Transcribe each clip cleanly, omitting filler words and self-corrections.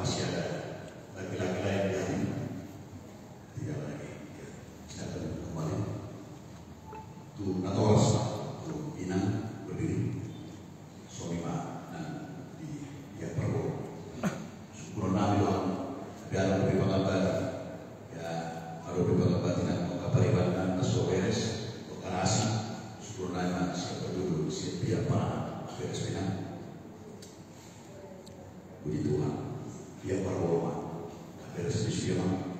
masih ada laki-laki lain yang tidak lagi bisa kembali. Tu Natoros, tu Inang berdiri, suami mak dan dia perlu syukur nabi doang. Biar lebih pengabar, ya harus lebih pengabar dengan pengabarian dan kesuares, pengarasi, syukur nabi siapa dulu siapa apa, beres pinang. Puji Tuhan, dia berwoma, beres bismillah.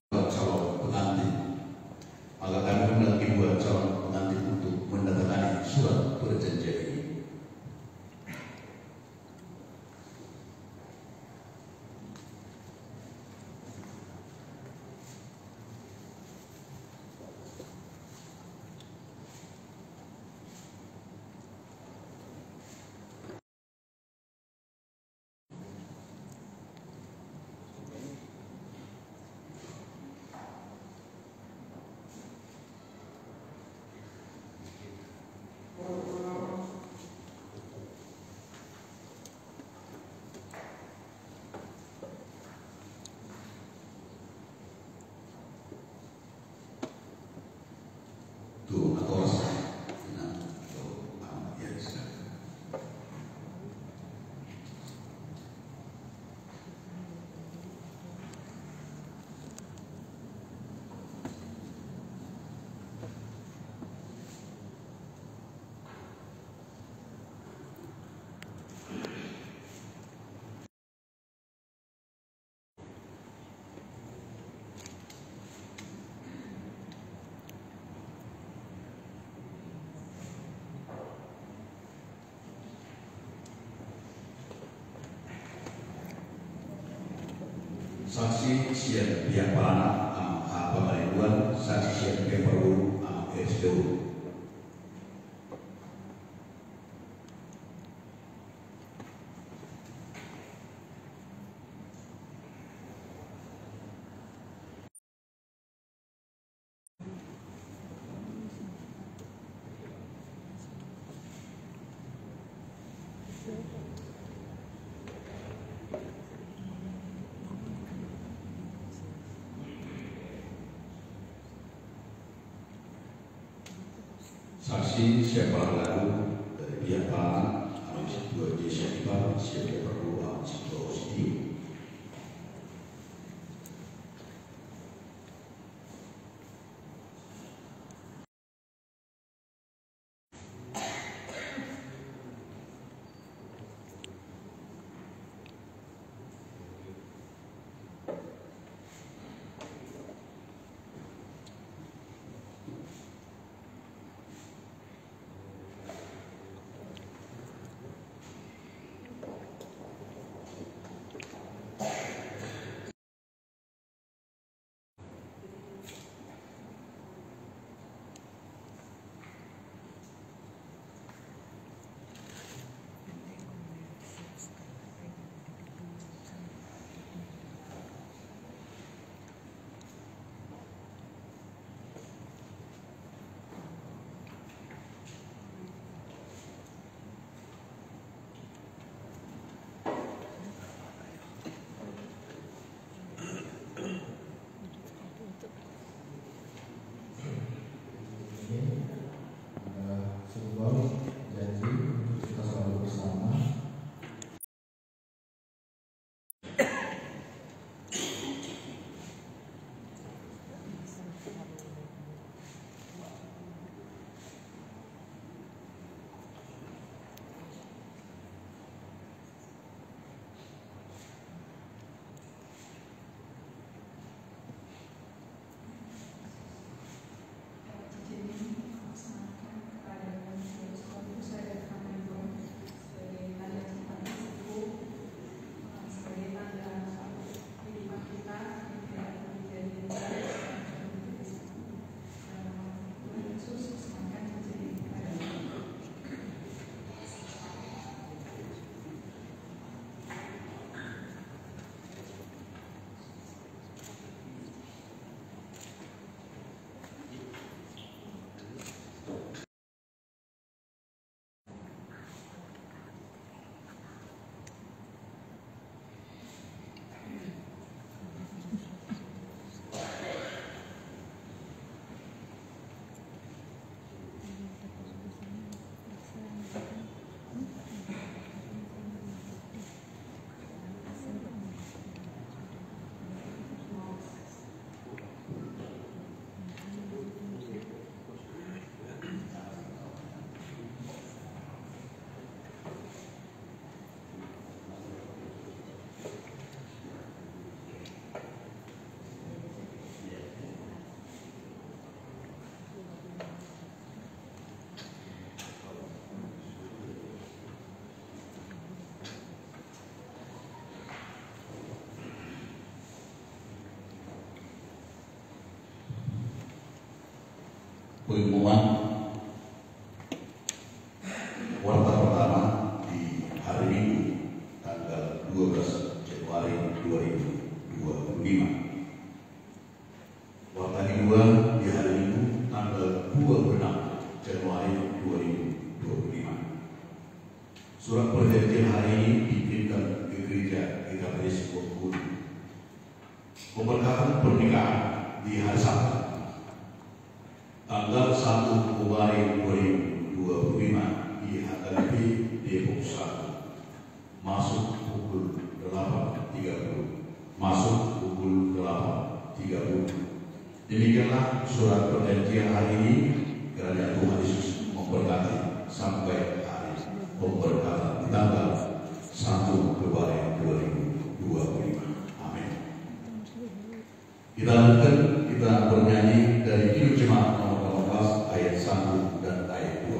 Calon pengantin, maka kami menanti buat calon pengantin untuk menandatangani surat perjanjian ini. Tuh, atau ya, silakan. Saksi siap pihak pelana pengalihuan, saksi siap pihak perlu SDU. Saksi siapa lalu dari pihak pelana dua siapa siapa perlu SDU. pengumuman kuartal pertama di hari Minggu tanggal 12 Januari 2025. Kuartal kedua di hari Minggu tanggal 26 Januari 2025. Surat perjanjian hari ini dikirimkan ke gereja GKPS Bogor. Pemberkatan pernikahan di hari Sabtu tanggal 1 Februari 2025 di HKBP Depok 1, masuk pukul 8.30, masuk pukul 8.30. Demikianlah surat perjanjian hari ini. Kiranya Tuhan Yesus memberkati sampai hari pemberkatan di tanggal 1 Februari 2025. Amin. Kita lanjutkan, kita bernyanyi dari Kidung Jemaat nomor 18 ayat 1 dan ayat 2.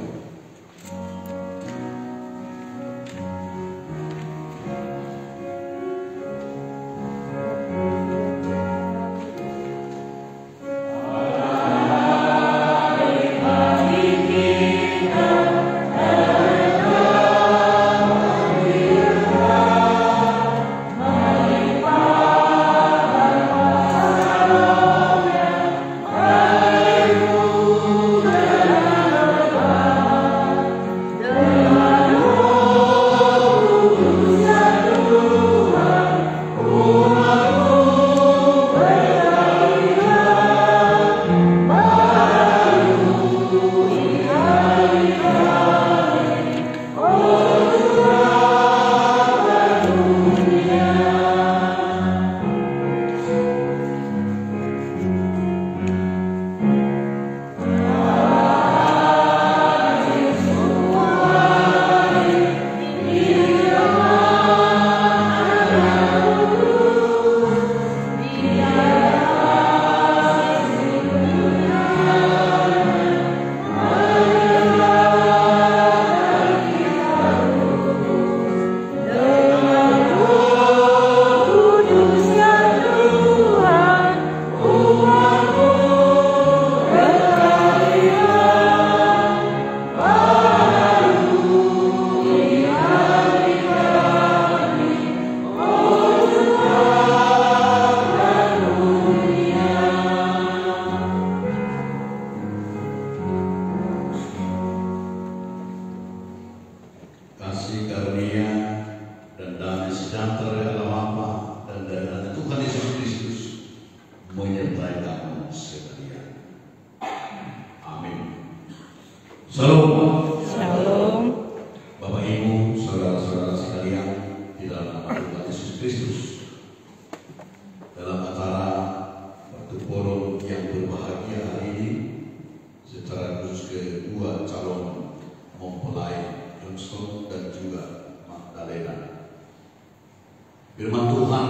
Firman Tuhan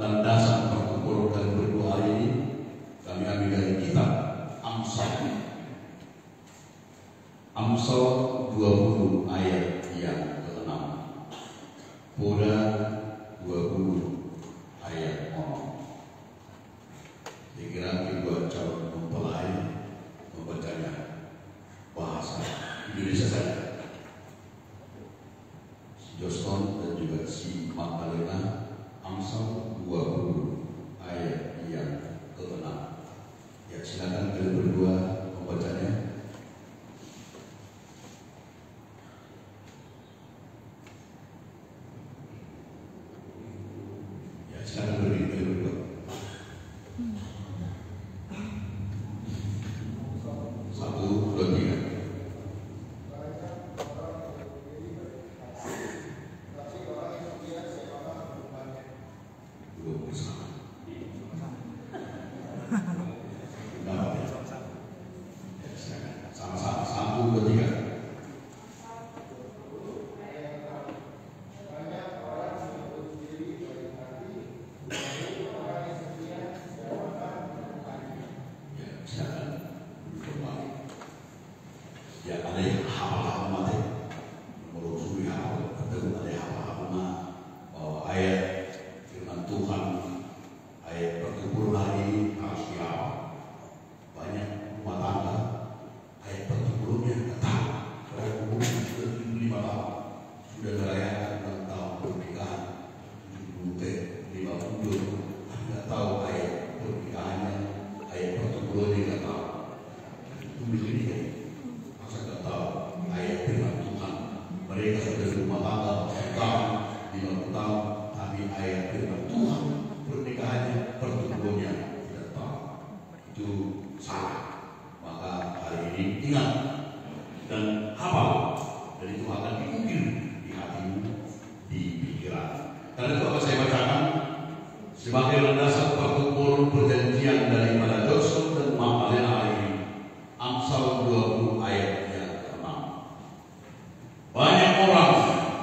landasan perkumpulan kali berdua hari ini kami ambil dari kitab Amsal. Amsal 20 ayat yang ke-6. Pada 20 ayat 0. Dikira kedua calon mempelai membacanya bahasa Indonesia saja. Si Joston dan juga si Magdalena. Amsal 20 ayat yang ke-6. Ya, silakan kalian berdua membacanya. Ya, silakan berdiri kalian berdua. Satu, dua, tiga. 50 tahun, tapi ayat firman Tuhan pernikahannya, pertumbuhannya tidak tahu. Itu salah. Maka hari ini ingat dan hafal, dan itu akan diukir di hatimu, di pikiran. Karena itu akan saya bacakan sebagai landasan perkumpulan perjanjian daripada Joshua dan Magdalena ini. Amsal 20 ayat yang ke-6. Banyak orang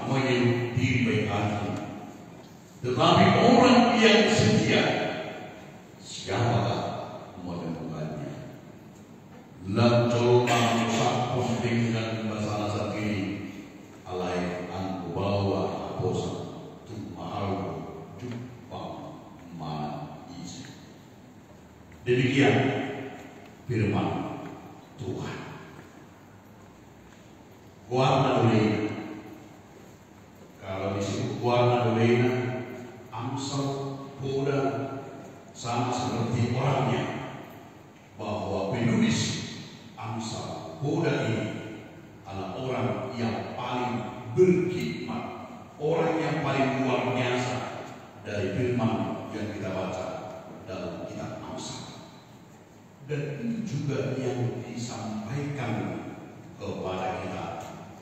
menyebut diri baik hati, tetapi orang yang setia, siapakah menemukannya? Lancol manusia posting dan bahasa kiri alai angku bawa aposa tu mahal jumpa mana isi. Demikian firman Tuhan. Warna dolena, kalau disebut warna dolena, Amsal Poda sama seperti orangnya, bahwa penulis Amsal Poda ini adalah orang yang paling berkhidmat, orang yang paling luar biasa dari firman yang kita baca dalam kitab Amsal. Dan itu juga yang disampaikan kepada kita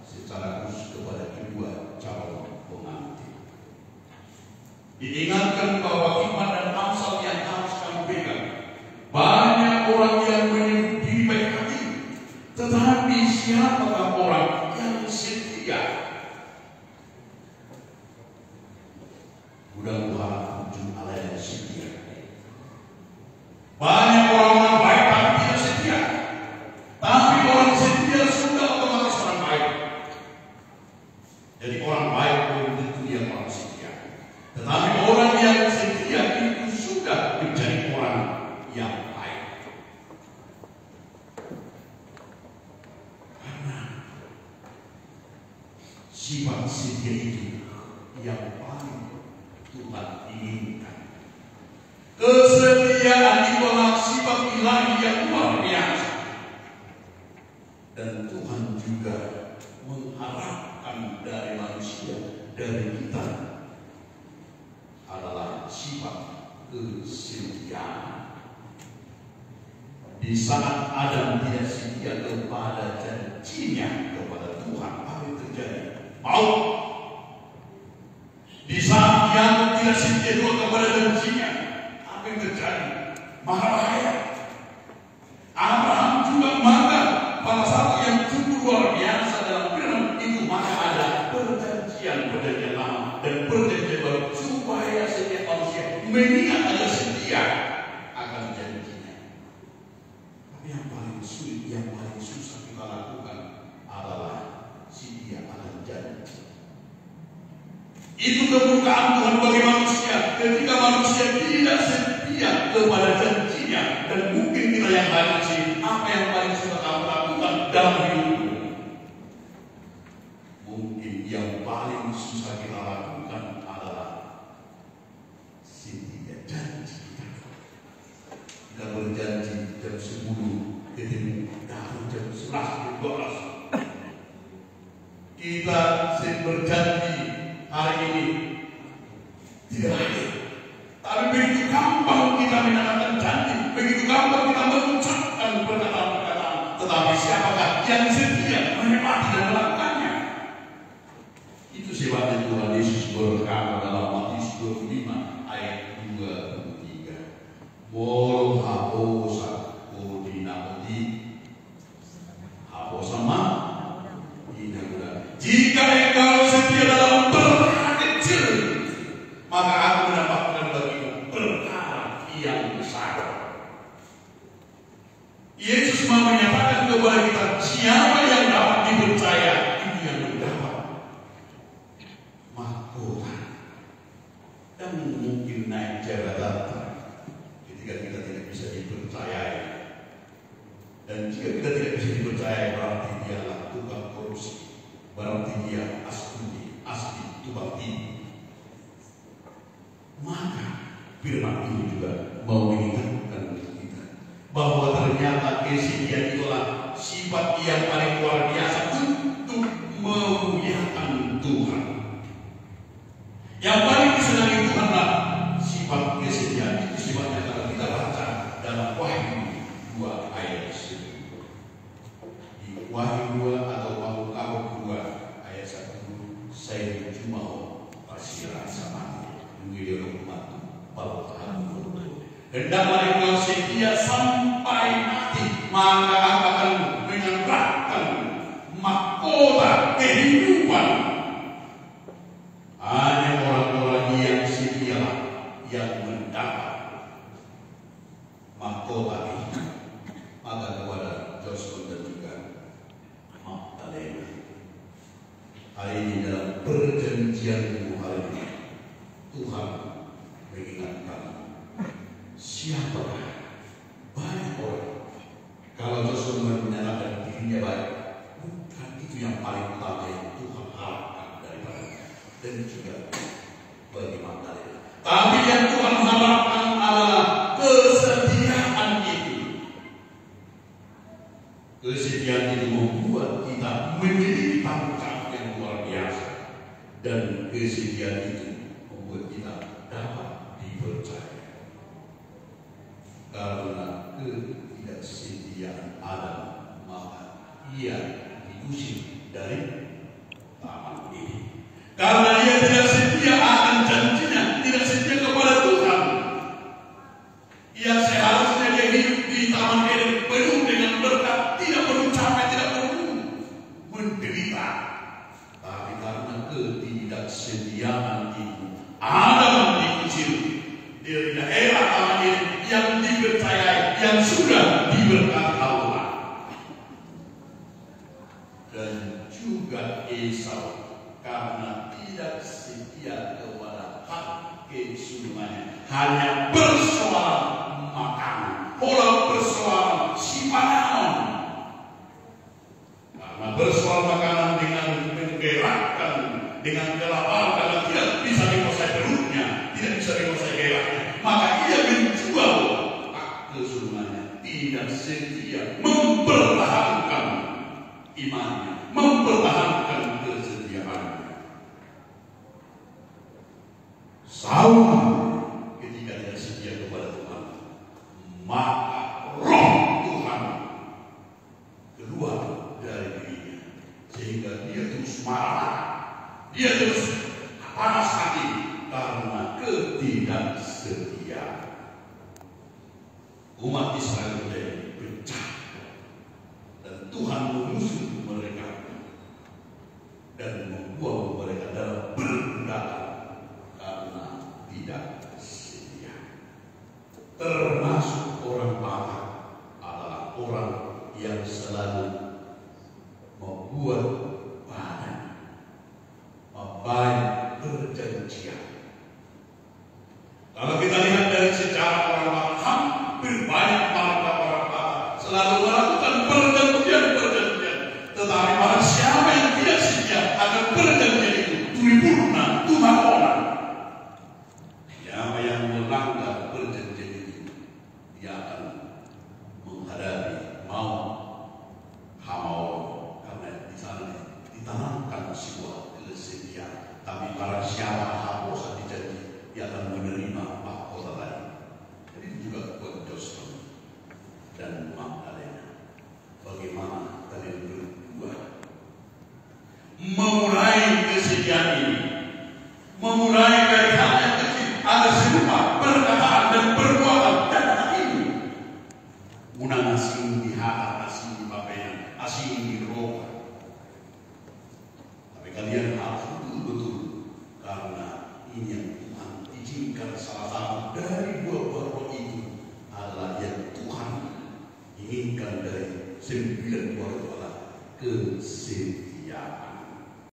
secara khusus kepada kedua calon pengantin. Diingatkan bahwa iman dan Amsal yang harus kamu pegang. Banyak orang yang menyebut diri baik hati, tetapi siapakah orang yang setia? Mudah-mudahan ujung Allah yang setia. Banyak orang baik tapi tidak setia. Tapi orang setia sudah otomatis orang baik. Jadi orang baik belum tentu dia orang setia. Tetapi orang yang setia itu sudah menjadi orang yang baik. Karena sifat setia itu yang paling Tuhan inginkan. Kesetiaan itu adalah sifat ilahi yang luar biasa. Dan Tuhan juga mengharapkan dari manusia, dari kita, adalah sifat kesetiaan. Di saat Adam tidak setia kepada janjinya kepada Tuhan, apa yang terjadi? Maut. Di saat dia tidak setia juga kepada janjinya, apa yang terjadi? Bahaya. Abraham juga maka pada saat yang cukup luar biasa dalam firman itu, maka ada perjanjian lama dan perjanjian baru supaya setiap manusia mengingat agar setia akan janjinya. Tapi yang paling sulit, yang paling susah kita lakukan adalah setia akan janji. Itu kebukaan Tuhan bagi manusia ketika manusia tidak setia kepada janjinya. Dan mungkin kita yang hari ini, apa yang paling susah kamu lakukan dalam hidupmu? Mungkin yang paling susah kita lakukan adalah setia janji kita. Kita berjanji jam 10 ketemu, datang jam 11, jam 12. Kita berjanji hari ini tidak ada. Tapi begitu gampang kita menandatangani janji, begitu gampang kita mengucapkan perkataan-perkataan. Tetapi siapakah yang setia menepati dan melakukannya? Itu sebabnya Tuhan Yesus berkata dalam Matius 25 ayat 23. Mol haposa kodinapoti haposama dinagura. Jika engkau setia dalam perkara kecil, maka aku mendapatkan bagimu perkara yang besar. Yesus mau menyatakan kepada kita, siapa yang dapat dipercaya, itu yang mendapat mahkota dan mungkin naik jabatan ketika kita tidak bisa dipercayai. Dan jika kita tidak bisa dipercayai, berarti dialah tukang korupsi, berarti dia asli tukang tipu. Maka firman ini juga mau mengingatkan kita bahwa ternyata kesetiaan itulah sifat yang paling luar biasa untuk memuliakan Tuhan. Yang paling disenangi Tuhanlah sifat kesetiaan. Itu sifatnya kalau kita baca dalam Wahyu 2 ayat 1. Di Wahyu 2 atau Wahyu 2 ayat 1, saya cuma pasirah sama dia umat bertahan. Hendaklah engkau setia sampai mati, maka akan menyerahkan mahkota kehidupan. Hanya orang-orang yang setia yang mendapat mahkota itu. Maka kepada Joshua dan juga Magdalena, hari ini dalam perjanjian hari ini Tuhan mengingatkan siapa banyak orang. Kalau Joshua menyatakan dirinya baik, bukan itu yang paling utama yang Tuhan harapkan daripada dan juga bagi Magdalena. Tapi yang Tuhan harapkan adalah kesetiaan itu. Kesetiaan itu membuat kita memiliki tanggung jawab yang luar biasa, dan kesetiaan itu membuat kita dapat dipercaya. Karena ketidaksetiaan Adam, maka ia diusir dari taman ini. Karena ia tidak setia akan janjinya, tidak setia kepada Tuhan. Ia seharusnya dia hidup di taman Eden penuh dengan berkat, tidak perlu capek, tidak perlu menderita. Tapi karena ketidaksetiaan itu, Adam diusir dari daerah taman Eden yang dipercayai, yang sudah diberkati Allah. Dan juga Esau, karena tidak setia kepada hak kesulungannya, hanya bersoal makanan, pola bersoal simpanan. Karena bersoal makanan dengan menggerakkan, dengan kelaparan, karena tidak bisa menguasai perutnya, tidak bisa menguasai gairahnya, maka ia menjual hak kesulungannya. Tidak setia, mempertahankan imannya, mempertahankan kesetiaannya. Saul ketika tidak setia kepada Tuhan, maka roh Tuhan keluar dari dirinya, sehingga dia terus marah, dia terus panas hati karena ketidaksetiaan. Umat Israel menjadi pecah, dan Tuhan mengusir mereka dan membuang mereka dalam perbudakan karena tidak setia. Termasuk orang Batak adalah orang yang selalu membuat badan, membayar perjanjian. Kalau kita lihat dari sejarah orang Batak, hampir banyak para orang Batak selalu melakukan perjanjian. Tetapi pada siapa yang tidak setia akan perjanjian itu, turipurna, tumakona. Siapa yang melanggar perjanjian itu, dia akan menghadapi maut hamau, karena di sana ditanamkan sebuah kesetiaan. Tapi para siapa hapus dijanji, dia akan menerima mahkota lain. Jadi itu juga buat Joshua dan Magdalena. Bagaimana kalian berdua memulai kesetiaan ini, memulai dari hal yang kecil, ada serupa perkataan dan perbuatan dan hal ini. Munang asing di hati, asing di bapean, asing di roh. Tapi kalian harus betul-betul, karena ini yang Tuhan izinkan. Salah satu dari buah-buah roh itu adalah yang Tuhan inginkan dari 9 buah itu adalah kesetiaan.